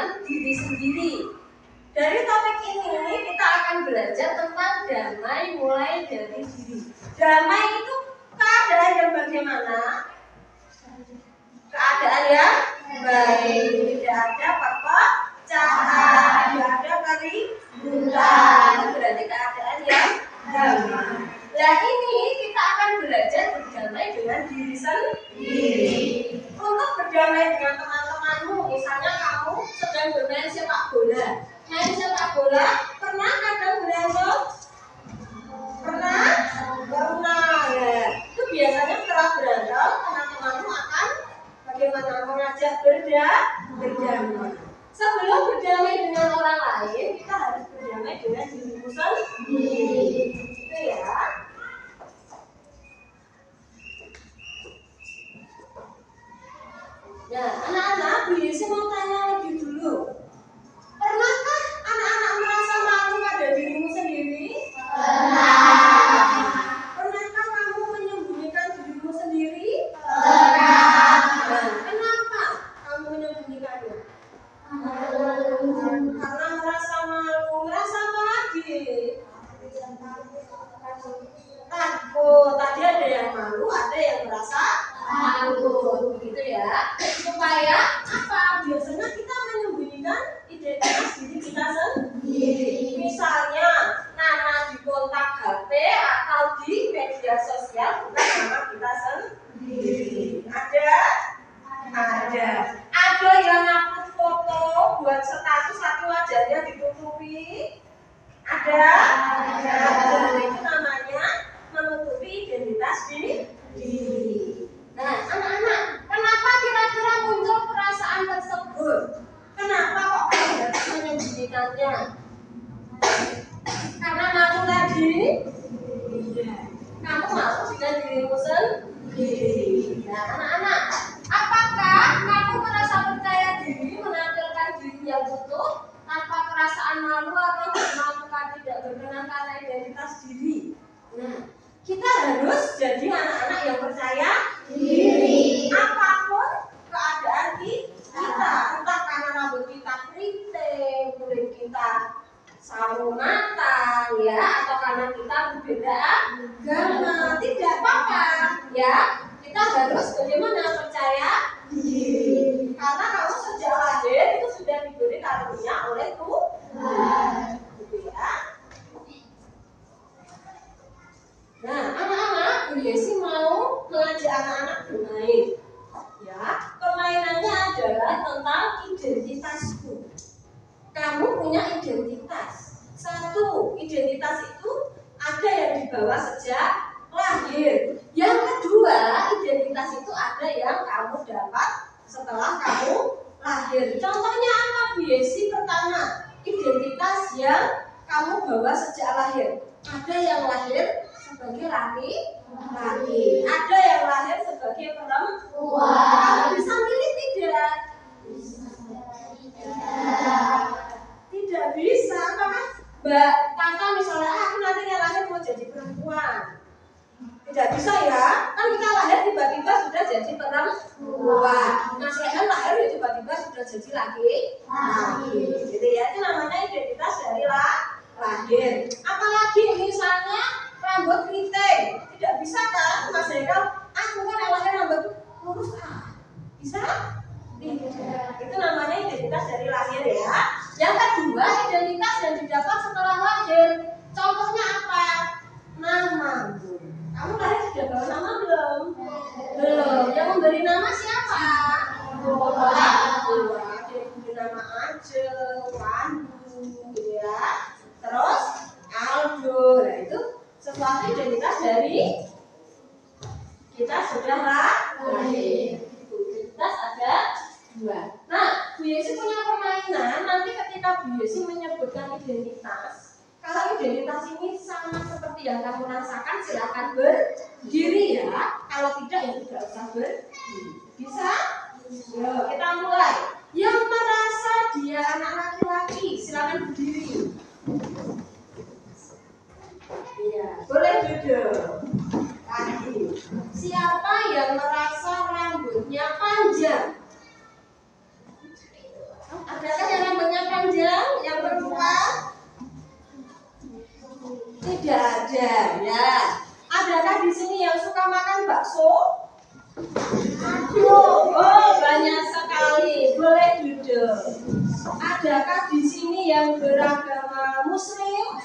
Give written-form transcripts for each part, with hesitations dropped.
dengan diri sendiri. Dari topik ini kita akan belajar tentang damai mulai dari diri. Damai itu keadaan yang bagaimana? Keadaan yang baik, tidak ada perpecahan, tidak ada keributan. Itu berarti keadaan yang damai. Nah ini kita akan belajar berdamai dengan diri sendiri. Untuk berdamai dengan teman-temanmu, misalnya kamu sedang bermain sepak bola. Main sepak bola, pernah kadang berantem? Pernah? Pernah ya. Itu biasanya setelah berantem, teman-temanmu akan bagaimana mengajak berdamai. Sebelum berdamai dengan orang lain, kita harus berdamai dengan dirimu sendiri. Itu ya. Nah, anak-anak, Bu Yesi mau tanya lebih dulu. Pernahkah anak-anak merasa malu pada dirimu sendiri? Pernah. Pernahkah kamu menyembunyikan dirimu sendiri? Pernah. Nah, kenapa kamu menyembunyikannya? Karena merasa malu. Merasa apa lagi? Takut. Tadi ada yang malu, ada yang merasa takut, gitu ya. Supaya apa? Biasanya kita menyembunyikan identitas diri kita sendiri. Misalnya nama di kontak HP atau di media sosial bukan nama kita sendiri. Ada yang upload foto buat status satu wajahnya ditutupi. Ada. Itu namanya menutupi identitas diri. Nah, anak-anak, kenapa kira-kira muncul perasaan tersebut? Kenapa kok kamu harus menyembunyikannya? Karena malu lagi? Iya. Kamu malu dengan dirimu sendiri. Nah, anak-anak, apakah kamu merasa percaya diri menampilkan diri yang utuh tanpa perasaan malu atau melakukan tidak berkenan karena identitas diri? Nah, kita harus jadi anak-anak yang percaya diri. Apapun keadaan kita, entah karena rambut kita keriting, kulit kita sawo matang, ya, atau karena kita berbeda agama, tidak apa-apa, ya. Kita harus bagaimana percaya diri. Karena kamu sejak lahir itu sudah diberi karunia oleh Tuhan, gitu ya. Nah, anak-anak, Bu Yesi mau mengajak anak-anak bermain. Ya, permainannya adalah tentang identitasku. Kamu punya identitas. Satu, identitas itu ada yang dibawa sejak lahir. Yang kedua, identitas itu ada yang kamu dapat setelah kamu lahir. Contohnya apa, Bu Yesi? Pertama, identitas yang kamu bawa sejak lahir. Ada yang lahir sebagai laki-laki, ada yang lahir sebagai perempuan. Kamu bisa milih tidak? Tidak bisa, karena Mbak Tata misalnya, aku nantinya lahir mau jadi perempuan. Tidak bisa ya, kan kita lahir tiba-tiba sudah jadi perempuan. Mas Leon lahir tiba-tiba sudah jadi laki-laki, gitu ya. Itu namanya identitas dari lahir. Apalagi misalnya rambut keriting, tidak bisa kan Mas Leon? Aku kan yang lahir rambut lurus, bisa? Tidak. Itu namanya identitas dari lahir ya. Yang kedua, identitas yang didapat setelah lahir. Contohnya apa? Nama. Kamu lahir sudah bawa nama belum? Belum. Yang memberi nama siapa? Orang tua. Jadi memberi nama Ajeng, Wandu, gitu ya. Terus Aldo. Nah itu sesuatu identitas dari kita sudah lahir. Identitas ada dua. Nah, Bu Yesi punya permainan. Nanti ketika Bu Yesi menyebutkan identitas, kalau identitas ini sama seperti yang kamu rasakan, silakan berdiri ya. Kalau tidak, ya tidak usah berdiri. Bisa? Yuk, kita mulai. Yang merasa dia anak laki-laki, silakan berdiri. Iya, boleh duduk. Lagi. Siapa yang merasa rambutnya panjang? Adakah yang Adakah di sini yang beragama Muslim?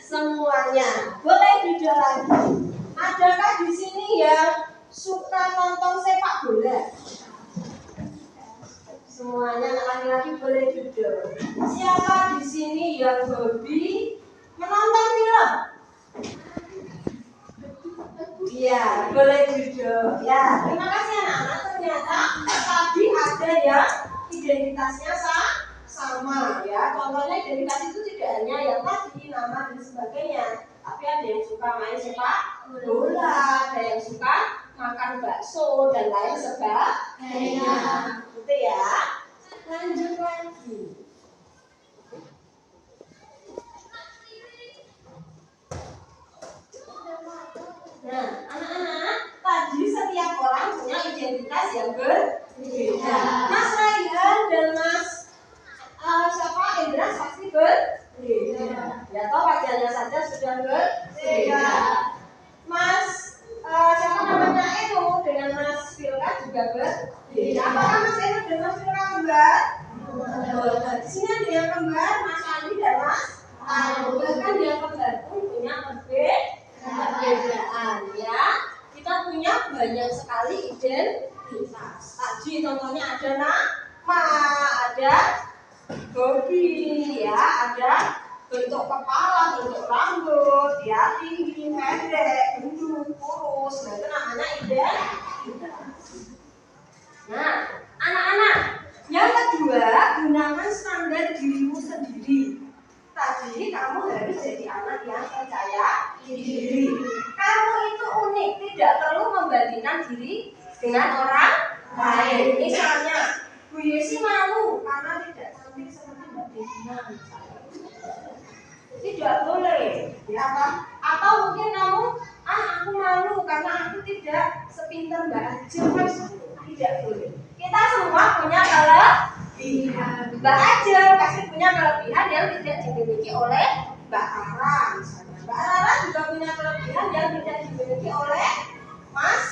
Semuanya. Boleh jujur lagi. Adakah di sini yang suka nonton sepak bola? Semuanya laki-laki boleh jujur. Siapa di sini yang hobi menonton film? Iya, boleh jujur. Ya, terima kasih anak-anak. Ternyata tadi ada yang identitasnya sama ya. Contohnya identitas itu tidak hanya yang tadi nama dan sebagainya, tapi ada yang suka main sepak bola, ada yang suka makan bakso dan lain sebagainya. Gitu ya. Lanjut lagi. Nah, anak-anak, tadi setiap orang punya identitas yang berbeda. Mas Raihan dan Mas siapa Indra pasti berbeda. Ya, toh wajahnya saja sudah berbeda. Mas siapa namanya itu dengan Mas Filka juga berbeda. Apakah Mas Eno dan Mas Filka kembar? Di sini ada yang kembar, Mas Andi dan Mas Anu. Bahkan yang kembar pun punya perbedaan ya. Kita punya banyak sekali identitas. Tadi contohnya ada nama, ada hobi ya, ada bentuk kepala, bentuk rambut ya, tinggi, pendek, gendut, kurus. Nah, itu namanya identitas. Nah, anak-anak, yang kedua, gunakan standar dirimu sendiri. Tadi kamu harus jadi anak yang percaya diri. Kamu itu unik, tidak perlu membandingkan diri dengan orang lain. Misalnya, Bu Yesi malu karena tidak cantik seperti Mbak Desina. Tidak boleh, ya kan? Atau mungkin kamu, aku malu karena aku tidak sepintar Mbak Ajeng. Tidak boleh. Kita semua punya kelebihan. Mbak Ajeng pasti punya kelebihan yang tidak dimiliki oleh Mbak Ara misalnya. Mbak Ara juga punya kelebihan yang tidak dimiliki oleh Mas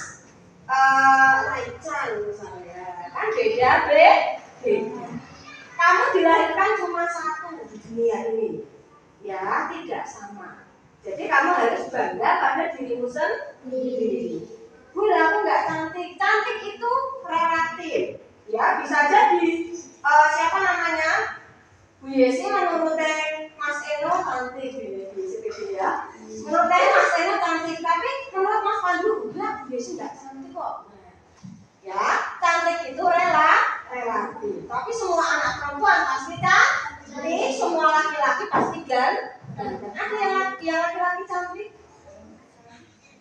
Raichan misalnya. Kan beda. Kamu dilahirkan cuma satu di dunia ini. Ya, tidak sama. Jadi kamu harus bangga pada dirimu sendiri. Bu, aku nggak cantik. Cantik itu relatif. Ya, bisa jadi siapa namanya? Bu Yesi menurut Mas Eno cantik ya. Menurut Mas Eno cantik, tapi menurut Mas Pandu enggak, Bu Yesi nggak cantik kok. Ya, cantik itu relatif. Tapi semua anak perempuan pasti cantik, semua laki-laki pasti ganteng. Ada yang laki-laki cantik?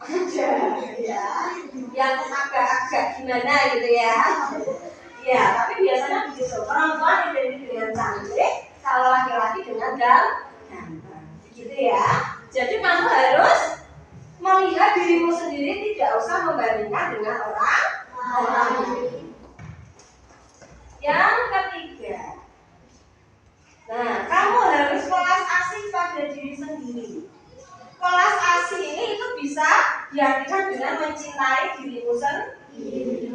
Ada, ya. Yang agak-agak gimana gitu ya. Ya, tapi biasanya begitu. Perempuan identik dengan cantik, kalau laki-laki dengan ganteng. Gitu ya. Jadi kamu harus melihat dirimu sendiri, tidak usah membandingkan dengan orang lain. Yang ketiga, nah, kamu harus kelas asih pada diri sendiri. Kelas asih ini itu bisa diartikan dengan mencintai dirimu sendiri.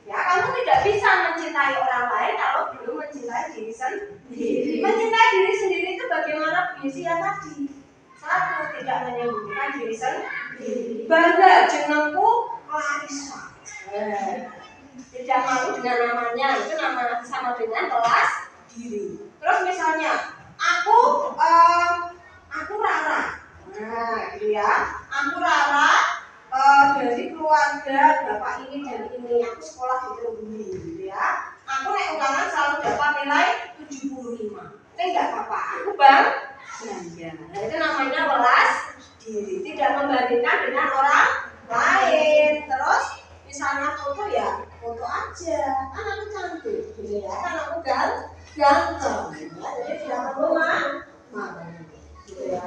Ya, kamu tidak bisa mencintai orang lain kalau belum mencintai diri sendiri. Mencintai diri sendiri itu bagaimana puisinya tadi? Satu, tidak menyembunyikan diri sendiri. Bangga jenengku Clarissa. Tidak malu dengan namanya, itu nama sama dengan kelas diri. Terus misalnya, aku Rara. Nah, gitu ya. Aku Rara. Dari keluarga bapak ini dan ini, aku sekolah di Terumbu, gitu ya. Aku naik ulangan selalu dapat nilai 75. Enggak apa-apa, aku bangga. Nah, itu namanya welas diri, tidak membandingkan dengan orang lain. Terus misalnya foto ya, foto aja. Kan aku cantik, gitu ya. Kan aku ganteng. Ya, jadi tidak perlu gitu ya.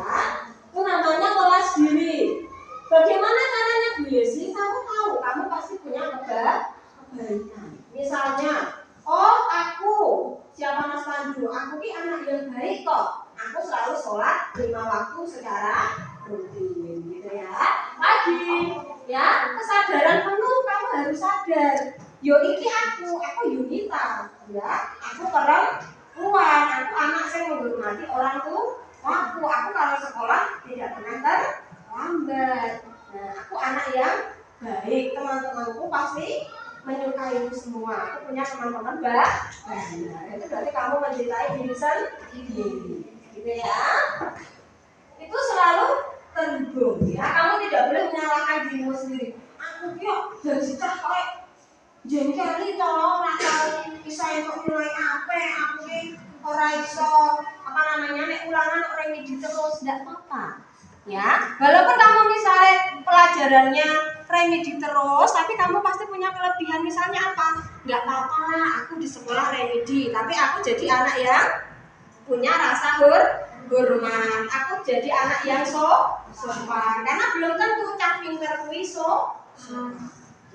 Itu namanya welas diri. Bagaimana caranya Bu Yesi? Kamu tahu, kamu pasti punya kebaikan. Misalnya, aku siapa Mas Pandu? Aku ki anak yang baik kok. Aku selalu sholat 5 waktu secara rutin, gitu ya. Lagi, ya kesadaran penuh kamu harus sadar. Yo iki aku Yunita, ya. Aku perempuan, aku anak saya menghormati orang tua. Aku kalau sekolah tidak pernah terlambat. Nah, aku anak yang baik. Teman-temanku pasti menyukaiku semua. Aku punya teman-teman banyak. Itu berarti kamu mencintai diri sendiri, gitu ya. Itu selalu terhubung, ya. Kamu tidak boleh menyalahkan dirimu sendiri. Aku kok jadi cah jadi kali tolong kali bisa untuk nilai apa aku ora iso nek ulangan orang ini terus tidak apa-apa, ya. Walaupun kamu misalnya pelajarannya remedi terus, tapi kamu pasti punya kelebihan. Misalnya apa? Nggak apa-apa lah, aku di sekolah remedi, tapi aku jadi anak yang punya rasa hormat. Aku jadi anak yang sopan, karena belum tentu cah pinter kuwi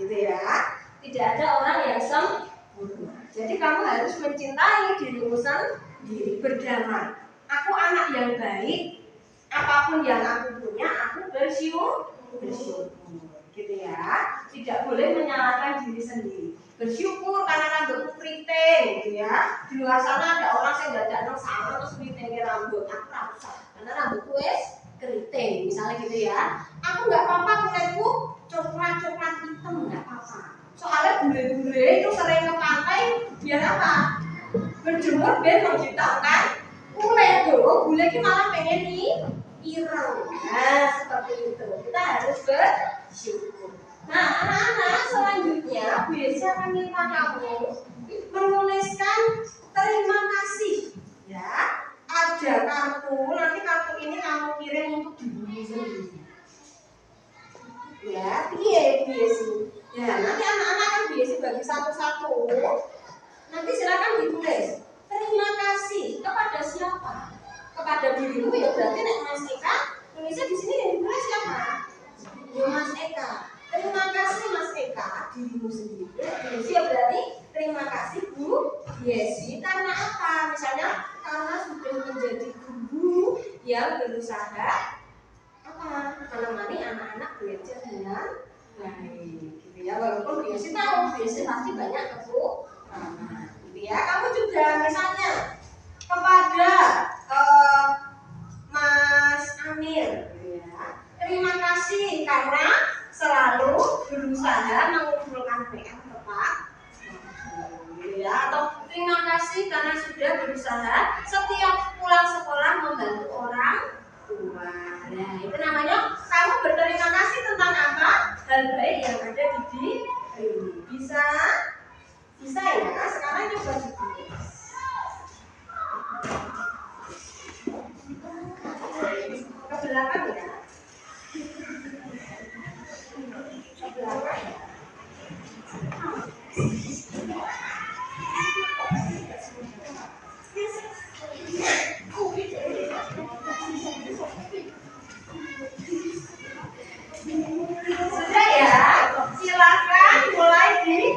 gitu ya. Tidak ada orang yang sempurna. Jadi kamu harus mencintai dirimu sendiri, berdamai. Aku anak yang baik, apapun yang aku punya, aku bersyukur, gitu ya. Tidak boleh menyalahkan diri sendiri. Bersyukur karena rambutku keriting, gitu ya. Di luar sana ada orang yang tidak sama terus keritingnya rambut. Aku rasa karena rambutku keriting, misalnya gitu ya. Aku nggak apa-apa kulitku coklat hitam, nggak apa-apa. Soalnya bule-bule itu sering ke pantai biar apa? Berjemur biar menciptakan kulit. Bule itu malah pengen ireng. Nah, seperti itu. Kita harus bersyukur. Nah, anak-anak selanjutnya biasa akan minta kamu menuliskan terima kasih. Ya, ada kartu. Nanti kartu ini kamu kirim untuk dirimu sendiri. Ya, biasa. Ya, nanti anak-anak kan biasa bagi satu-satu. Nanti silakan ditulis. Terima kasih kepada siapa? Kepada dirimu, ya berarti nek Mas Eka tulisnya di sini yang ditulis siapa? Ya Mas Eka. Terima kasih Mas Eka, dirimu sendiri. Ya berarti terima kasih Bu Yesi. Karena apa? Misalnya karena sudah menjadi guru yang berusaha menemani anak-anak belajar dengan baik, gitu ya. Walaupun biasa tahu, biasa pasti banyak kekurangan, gitu ya. Kamu juga misalnya kepada Mas Amir, gitu ya. Terima kasih karena selalu berusaha mengumpulkan PR tepat, gitu ya. Atau terima kasih karena sudah berusaha setiap pulang sekolah membantu orang tua. Nah, itu namanya kamu berterima kasih tentang apa? Hal baik yang ada di diri. Bisa ya. Sekarang coba ditulis. Ke belakang ya. Ke belakang ya. Sudah ya, silakan mulai di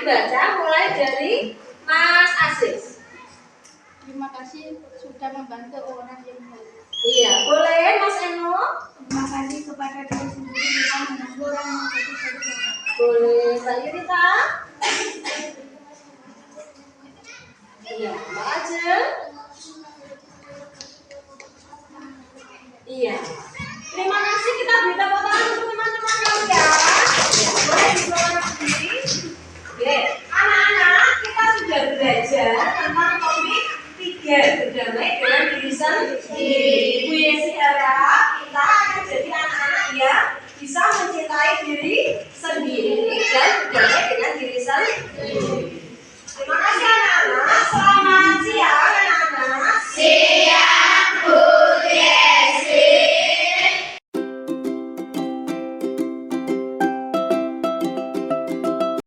dibaca mulai dari Mas Aziz. Terima kasih sudah membantu orang yang baik. Iya, boleh Mas Eno. Terima kasih kepada diri sendiri bisa menunggu orang yang jadi saudara. Boleh, Mbak Yunita? Iya, Mbak Ajeng? Iya. Terima kasih, kita beri tepuk tangan untuk teman-teman kami ya. Boleh dikeluarkan sendiri. Oke, anak-anak kita sudah belajar tentang topik 3 berdamai dengan diri sendiri. Bu Yesi harap kita akan jadi anak-anak yang bisa mencintai diri